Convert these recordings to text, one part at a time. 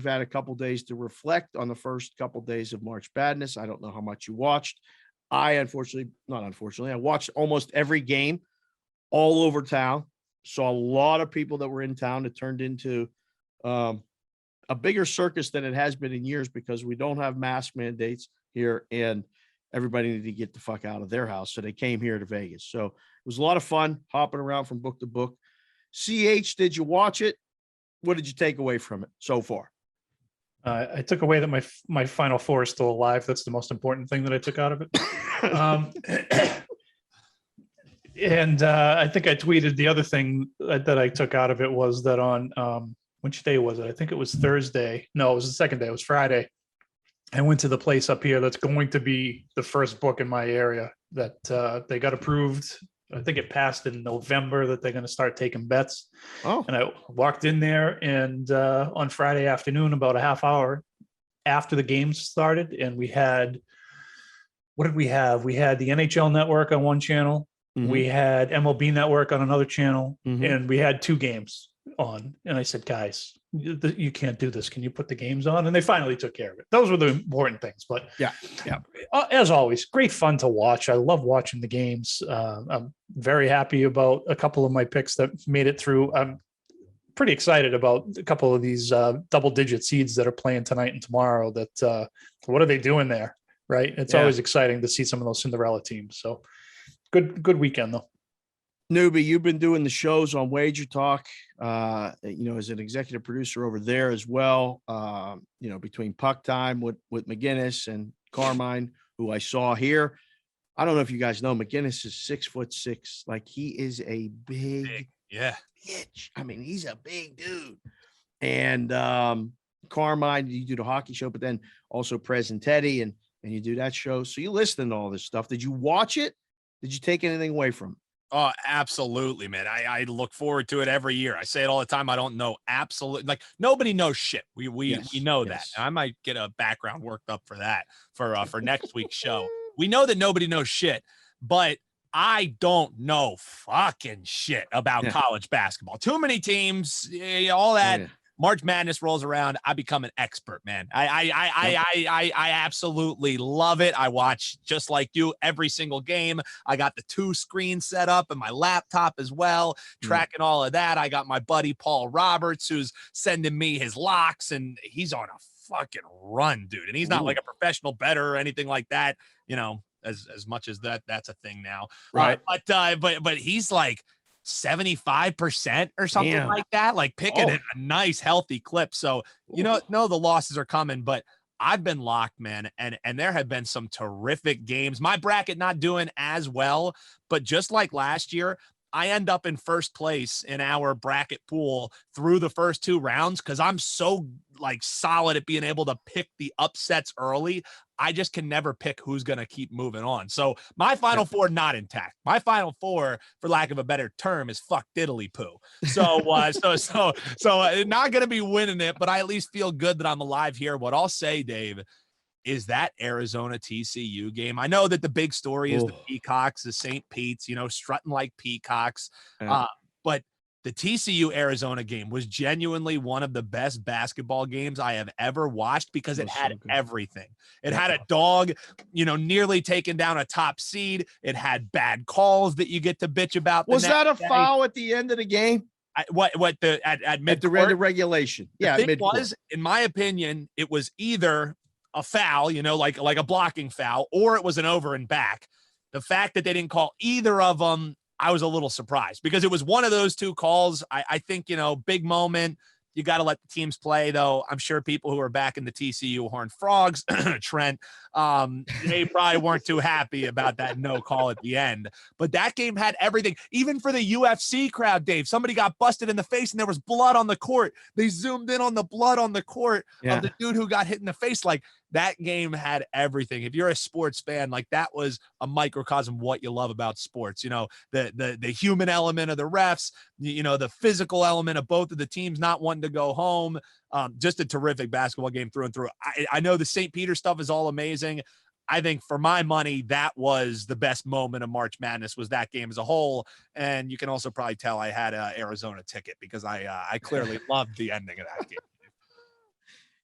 had a couple days to reflect on the first couple days of March Madness. I don't know how much you watched. I watched almost every game all over town. Saw a lot of people that were in town. It turned into a bigger circus than it has been in years because we don't have mask mandates here and everybody needed to get the fuck out of their house. So they came here to Vegas. So it was a lot of fun hopping around from book to book. CH, did you watch it? What did you take away from it so far? I took away that my Final Four is still alive. That's the most important thing that I took out of it. And I think I tweeted the other thing that I took out of it was that on which day was it? I think it was Thursday. No, it was the second day. It was Friday. I went to the place up here that's going to be the first book in my area that they got approved. I think it passed in November that they're going to start taking bets. Oh. And I walked in there and on Friday afternoon, about a half hour after the games started, and we had, what did we have? We had the NHL Network on one channel. Mm-hmm. We had MLB Network on another channel, mm-hmm. and we had two games on. And I said, guys, you can't do this. Can you put the games on? And they finally took care of it. Those were the important things. But yeah. As always, great fun to watch. I love watching the games. I'm very happy about a couple of my picks that made it through. I'm pretty excited about a couple of these double-digit seeds that are playing tonight and tomorrow. That what are they doing there, right? It's always exciting to see some of those Cinderella teams. So good weekend though. Newbie, you've been doing the shows on Wager Talk, as an executive producer over there as well. Between Puck Time with McGinnis and Carmine, who I saw here. I don't know if you guys know, McGinnis is 6'6". Like, he is a big bitch. I mean, he's a big dude. And Carmine, you do the hockey show, but then also Present Teddy, and you do that show. So you listen to all this stuff. Did you watch it? Did you take anything away from it? Oh, absolutely, man. I look forward to it every year. I say it all the time. I don't know. Absolutely. Like, nobody knows shit. We know that. And I might get a background worked up for that for next week's show. We know that nobody knows shit, but I don't know fucking shit about college basketball. Too many teams, all that. March Madness rolls around, I become an expert, man. I absolutely love it. I watch, just like you, every single game. I got the 2 screens set up and my laptop as well, tracking all of that. I got my buddy Paul Roberts, who's sending me his locks, and he's on a fucking run, dude. And he's not like a professional bettor or anything like that, as much as that's a thing now. Right. But he's like 75% or something like that, like picking a nice healthy clip. So the losses are coming, but I've been locked, man, and there have been some terrific games. My bracket not doing as well, but just like last year, I end up in first place in our bracket pool through the first 2 rounds because I'm so solid at being able to pick the upsets early. I just can never pick who's going to keep moving on. So my Final Four not intact. My Final Four, for lack of a better term, is fuck diddly poo. So not going to be winning it, but I at least feel good that I'm alive here. What I'll say, Dave, is that Arizona TCU game. I know that the big story is the Peacocks, the St. Pete's, strutting like peacocks. But the TCU Arizona game was genuinely one of the best basketball games I have ever watched because it had everything. It had a dog, nearly taking down a top seed. It had bad calls that you get to bitch about. Was that a foul at the end of the game? At the end of regulation? Yeah, the thing was, in my opinion, it was either a foul, like a blocking foul, or it was an over and back. The fact that they didn't call either of them, I was a little surprised because it was one of those 2 calls. I think, big moment. You got to let the teams play, though. I'm sure people who are back in the TCU Horned Frogs, Trent, they probably weren't too happy about that no call at the end. But that game had everything. Even for the UFC crowd, Dave, somebody got busted in the face and there was blood on the court. They zoomed in on the blood on the court of the dude who got hit in the face. Like, that game had everything. If you're a sports fan, that was a microcosm of what you love about sports. The human element of the refs, the physical element of both of the teams not wanting to go home. Just a terrific basketball game through and through. I know the St. Peter stuff is all amazing. I think for my money, that was the best moment of March Madness, was that game as a whole. And you can also probably tell I had an Arizona ticket because I clearly loved the ending of that game.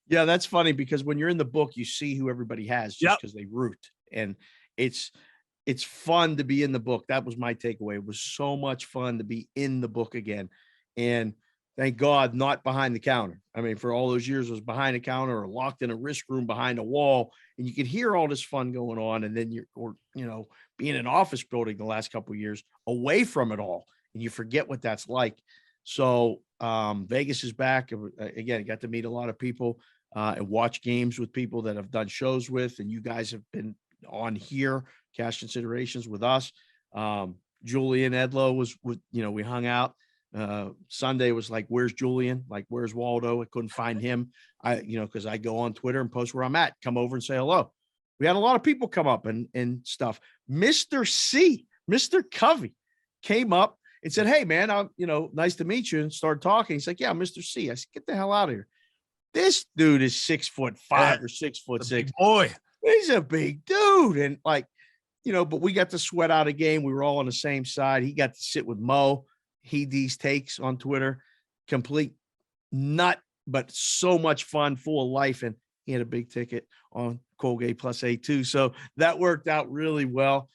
Yeah, that's funny because when you're in the book, you see who everybody has just Yep. because they root. And it's it's fun to be in the book. That was my takeaway. It was so much fun to be in the book again. And thank God not behind the counter. I mean, for all those years, I was behind the counter or locked in a risk room behind a wall, and you could hear all this fun going on. And then being in an office building the last couple of years away from it all, and you forget what that's like. So Vegas is back. Again, got to meet a lot of people and watch games with people that I've done shows with, and you guys have been on here, Cash Considerations with us. Julian Edlow was, we hung out. Sunday was like, where's Julian? Like, where's Waldo? I couldn't find him. Because I go on Twitter and post where I'm at. Come over and say hello. We had a lot of people come up and stuff. Mr. C, Mr. Covey came up and said, hey, man, I'm, nice to meet you, and started talking. He's like, yeah, Mr. C. I said, get the hell out of here. This dude is 6'5" or 6'6". Big boy. He's a big dude. And but we got to sweat out a game. We were all on the same side. He got to sit with Mo. These takes on Twitter, complete nut, but so much fun, full of life. And he had a big ticket on Colgate plus A2. So that worked out really well.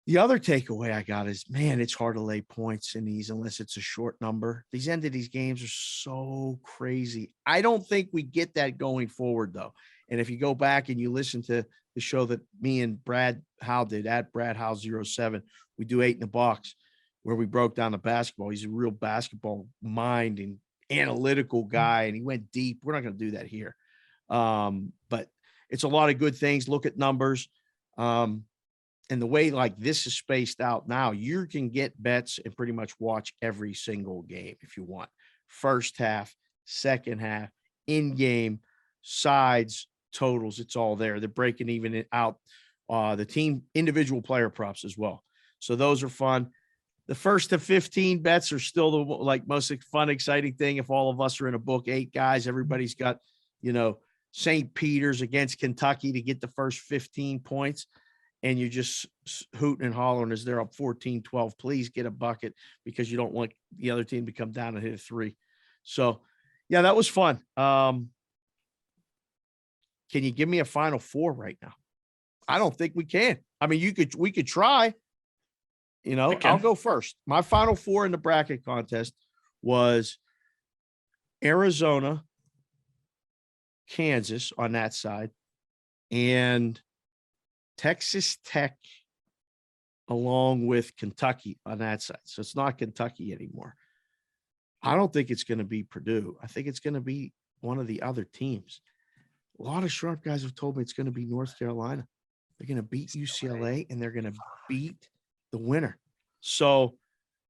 The other takeaway I got is, man, it's hard to lay points in these unless it's a short number. These end of these games are so crazy. I don't think we get that going forward, though. And if you go back and you listen to the show that me and Brad Howe did at Brad Howe 07, we do 8 in the Box, where we broke down the basketball. He's a real basketball mind and analytical guy, and he went deep. We're not going to do that here. But it's a lot of good things. Look at numbers. And the way like this is spaced out now, you can get bets and pretty much watch every single game if you want. First half, second half, in game, sides, totals, it's all there. They're breaking even out the team individual player props as well. So those are fun. The first to 15 bets are still the most fun, exciting thing. If all of us are in a book, 8 guys, everybody's got, St. Peter's against Kentucky to get the first 15 points. And you're just hooting and hollering as they're up 14-12. Please get a bucket because you don't want the other team to come down and hit a 3. So, yeah, that was fun. Can you give me a Final Four right now? I don't think we can. I mean, we could try. I'll go first. My Final Four in the bracket contest was Arizona, Kansas on that side, and Texas Tech along with Kentucky on that side. So it's not Kentucky anymore. I don't think it's going to be Purdue. I think it's going to be one of the other teams. A lot of sharp guys have told me it's going to be North Carolina. They're going to beat UCLA and they're going to beat the winner. So,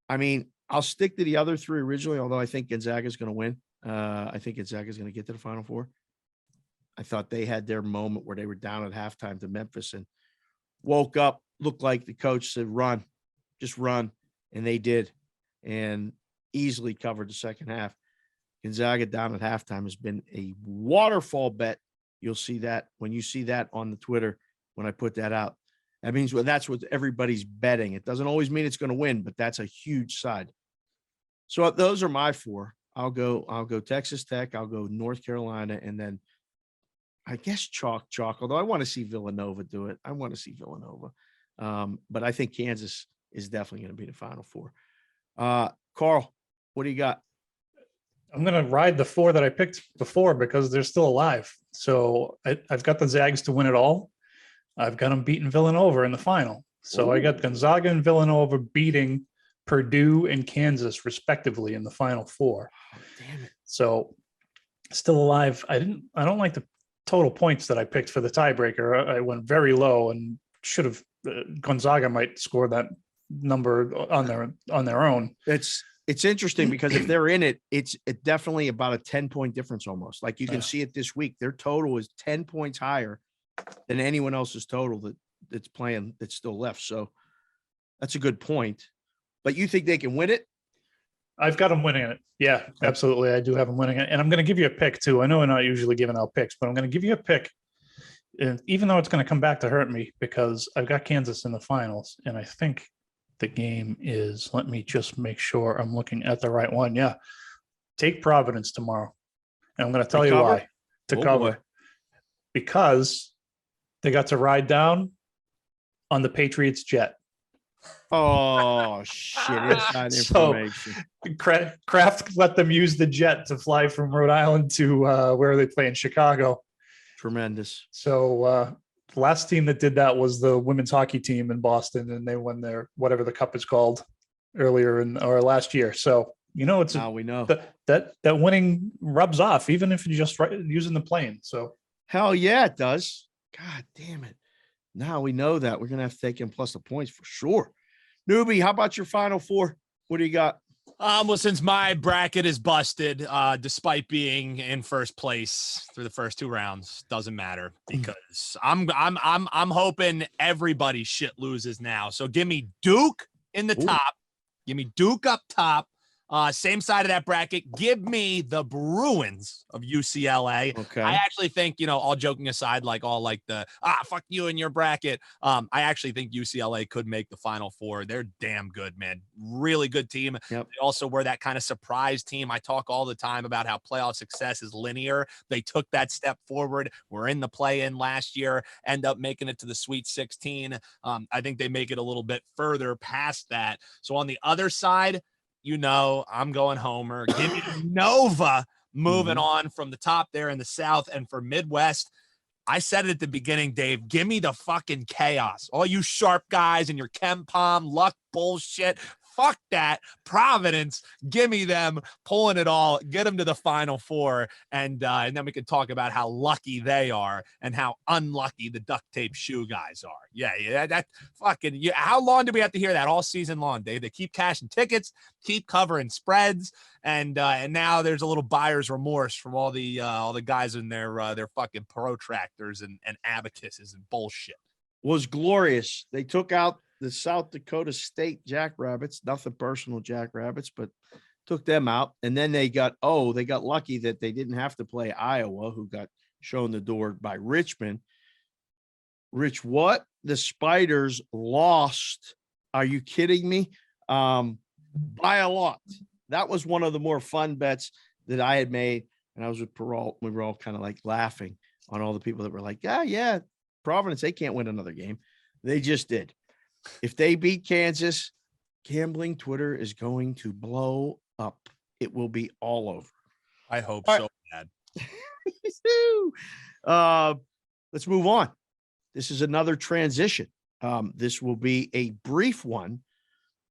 I mean, I'll stick to the other 3 originally, although I think Gonzaga is going to win. I think Gonzaga is going to get to the Final Four. I thought they had their moment where they were down at halftime to Memphis and woke up, looked like the coach said, run, just run. And they did, and easily covered the second half. Gonzaga down at halftime has been a waterfall bet. You'll see that when you see that on the Twitter, when I put that out, that means that's what everybody's betting. It doesn't always mean it's going to win, but that's a huge side. So those are my 4. I'll go Texas Tech. I'll go North Carolina. And then I guess chalk, although I want to see Villanova do it. I want to see Villanova. But I think Kansas is definitely going to be the Final Four. Carl, what do you got? I'm going to ride the 4 that I picked before because they're still alive. So I've got the Zags to win it all. I've got them beating Villanova in the final. So I got Gonzaga and Villanova beating Purdue and Kansas respectively in the Final Four. Oh, damn it. So still alive. I don't like the total points that I picked for the tiebreaker. I went very low and should have Gonzaga might score that number on their own. It's interesting because if they're in it, it's definitely about a 10-point difference almost. Like you can see it this week. Their total is 10 points higher than anyone else's total that's playing that's still left. So that's a good point. But you think they can win it? I've got them winning it. Yeah, absolutely. I do have them winning it. And I'm going to give you a pick too. I know we're not usually giving out picks, but I'm going to give you a pick. And even though it's going to come back to hurt me because I've got Kansas in the finals. And I think the game is, let me just make sure I'm looking at the right one. Yeah. Take Providence tomorrow. And I'm going to tell To you cover? why. To Oh, cover. boy. Because they got to ride down on the Patriots jet. Oh, shit. Inside So information. Kraft let them use the jet to fly from Rhode Island to where they play in Chicago. Tremendous. So the last team that did that was the women's hockey team in Boston, and they won their whatever the cup is called or last year. So it's Now we know. that winning rubs off, even if you're just using the plane. So Hell yeah, it does. God damn it. Now we know that. We're going to have to take in plus the points for sure. Newbie, how about your final four? What do you got? Well, since my bracket is busted, despite being in first place through the first 2 rounds, doesn't matter because I'm hoping everybody shit loses now. So give me Duke in the top. Give me Duke up top. Same side of that bracket. Give me the Bruins of UCLA. Okay. I actually think, all joking aside, like all like the fuck you in your bracket. I actually think UCLA could make the Final Four. They're damn good, man. Really good team. Yep. They also were that kind of surprise team. I talk all the time about how playoff success is linear. They took that step forward. We're in the play-in last year, end up making it to the Sweet 16. I think they make it a little bit further past that. So on the other side, I'm going Homer. Give me Nova moving on from the top there in the South. And for Midwest, I said it at the beginning, Dave, give me the fucking chaos. All you sharp guys and your Ken Palm luck bullshit. Fuck that. Providence, give me them pulling it all, get them to the Final Four, and then we can talk about how lucky they are and how unlucky the duct tape shoe guys are. Yeah, that fucking. Yeah, how long do we have to hear that all season long, Dave? They keep cashing tickets, keep covering spreads, and now there's a little buyer's remorse from all the guys in their fucking protractors and abacuses and bullshit. Was glorious. They took out the South Dakota State Jackrabbits, nothing personal Jackrabbits, but took them out. And then they got lucky that they didn't have to play Iowa, who got shown the door by Richmond. Rich, what? The Spiders lost. Are you kidding me? By a lot. That was one of the more fun bets that I had made. And I was with Peralt. We were all kind of like laughing on all the people that were like, yeah, Providence, they can't win another game. They just did. If they beat Kansas, gambling Twitter is going to blow up. It will be all over. I hope all so right. bad. Let's move on. This is another transition. This will be a brief one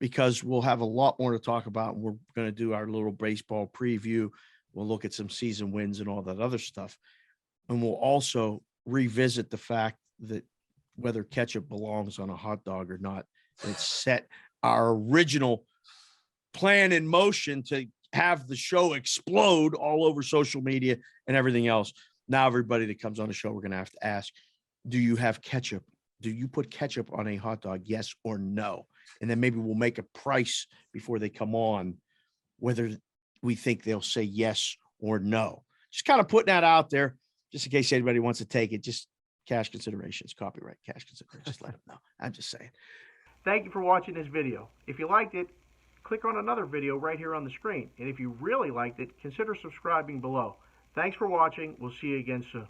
because we'll have a lot more to talk about. We're going to do our little baseball preview. We'll look at some season wins and all that other stuff. And we'll also revisit the fact that whether ketchup belongs on a hot dog or not, it's set our original plan in motion to have the show explode all over social media and everything else. Now, everybody that comes on the show, we're going to have to ask, do you have ketchup? Do you put ketchup on a hot dog? Yes or no? And then maybe we'll make a price before they come on, whether we think they'll say yes or no. Just kind of putting that out there, just in case anybody wants to take it. Just cash considerations, copyright, cash considerations. Just let them know. I'm just saying. Thank you for watching this video. If you liked it, click on another video right here on the screen. And if you really liked it, consider subscribing below. Thanks for watching. We'll see you again soon.